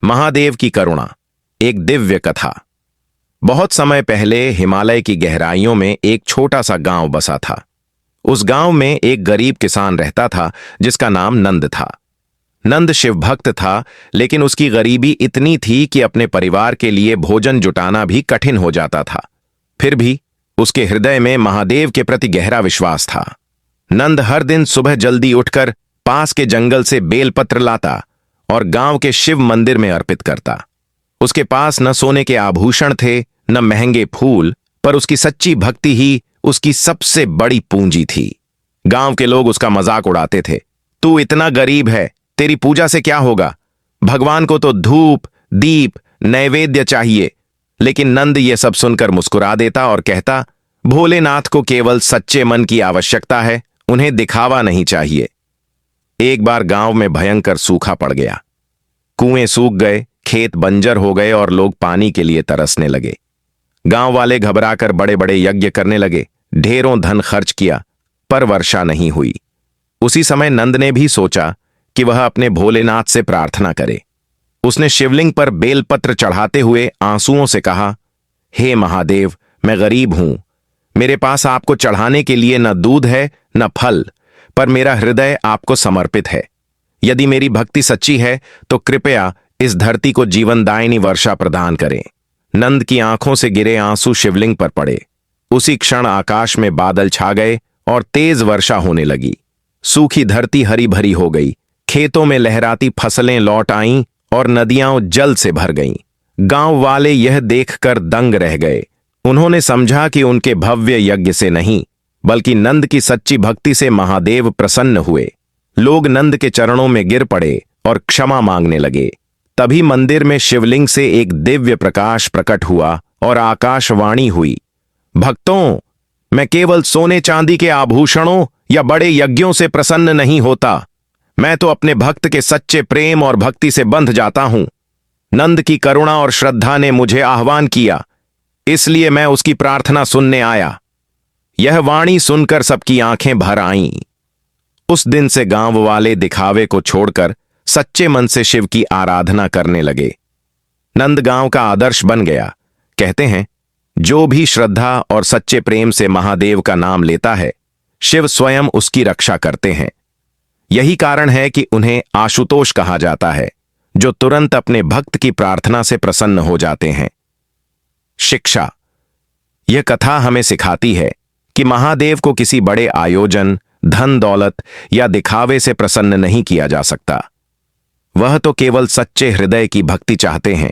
महादेव की करुणा। एक दिव्य कथा। बहुत समय पहले हिमालय की गहराइयों में एक छोटा सा गांव बसा था। उस गांव में एक गरीब किसान रहता था जिसका नाम नंद था। नंद शिव भक्त था, लेकिन उसकी गरीबी इतनी थी कि अपने परिवार के लिए भोजन जुटाना भी कठिन हो जाता था। फिर भी उसके हृदय में महादेव के प्रति गहरा विश्वास था। नंद हर दिन सुबह जल्दी उठकर पास के जंगल से बेलपत्र लाता और गांव के शिव मंदिर में अर्पित करता। उसके पास न सोने के आभूषण थे, न महंगे फूल, पर उसकी सच्ची भक्ति ही उसकी सबसे बड़ी पूंजी थी। गांव के लोग उसका मजाक उड़ाते थे। तू इतना गरीब है, तेरी पूजा से क्या होगा? भगवान को तो धूप, दीप, नैवेद्य चाहिए। लेकिन नंद ये सब सुनकर मुस्कुरा देता और कहता, भोलेनाथ को केवल सच्चे मन की आवश्यकता है, उन्हें दिखावा नहीं चाहिए। एक बार गांव में भयंकर सूखा पड़ गया। कुएं सूख गए, खेत बंजर हो गए और लोग पानी के लिए तरसने लगे। गांव वाले घबराकर बड़े बड़े यज्ञ करने लगे, ढेरों धन खर्च किया, पर वर्षा नहीं हुई। उसी समय नंद ने भी सोचा कि वह अपने भोलेनाथ से प्रार्थना करे। उसने शिवलिंग पर बेलपत्र चढ़ाते हुए आंसुओं से कहा, हे महादेव, मैं गरीब हूं। मेरे पास आपको चढ़ाने के लिए न दूध है न फल, पर मेरा हृदय आपको समर्पित है। यदि मेरी भक्ति सच्ची है तो कृपया इस धरती को जीवनदायिनी वर्षा प्रदान करें। नंद की आंखों से गिरे आंसू शिवलिंग पर पड़े। उसी क्षण आकाश में बादल छा गए और तेज वर्षा होने लगी। सूखी धरती हरी भरी हो गई, खेतों में लहराती फसलें लौट आईं और नदियां जल से भर गईं। गांव वाले यह देखकर दंग रह गए। उन्होंने समझा कि उनके भव्य यज्ञ से नहीं, बल्कि नंद की सच्ची भक्ति से महादेव प्रसन्न हुए। लोग नंद के चरणों में गिर पड़े और क्षमा मांगने लगे। तभी मंदिर में शिवलिंग से एक दिव्य प्रकाश प्रकट हुआ और आकाशवाणी हुई, भक्तों, मैं केवल सोने चांदी के आभूषणों या बड़े यज्ञों से प्रसन्न नहीं होता। मैं तो अपने भक्त के सच्चे प्रेम और भक्ति से बंध जाता हूं। नंद की करुणा और श्रद्धा ने मुझे आह्वान किया, इसलिए मैं उसकी प्रार्थना सुनने आया। यह वाणी सुनकर सबकी आंखें भर आईं। उस दिन से गांव वाले दिखावे को छोड़कर सच्चे मन से शिव की आराधना करने लगे। नंद गांव का आदर्श बन गया। कहते हैं, जो भी श्रद्धा और सच्चे प्रेम से महादेव का नाम लेता है, शिव स्वयं उसकी रक्षा करते हैं। यही कारण है कि उन्हें आशुतोष कहा जाता है, जो तुरंत अपने भक्त की प्रार्थना से प्रसन्न हो जाते हैं। शिक्षा। यह कथा हमें सिखाती है कि महादेव को किसी बड़े आयोजन, धन दौलत या दिखावे से प्रसन्न नहीं किया जा सकता। वह तो केवल सच्चे हृदय की भक्ति चाहते हैं।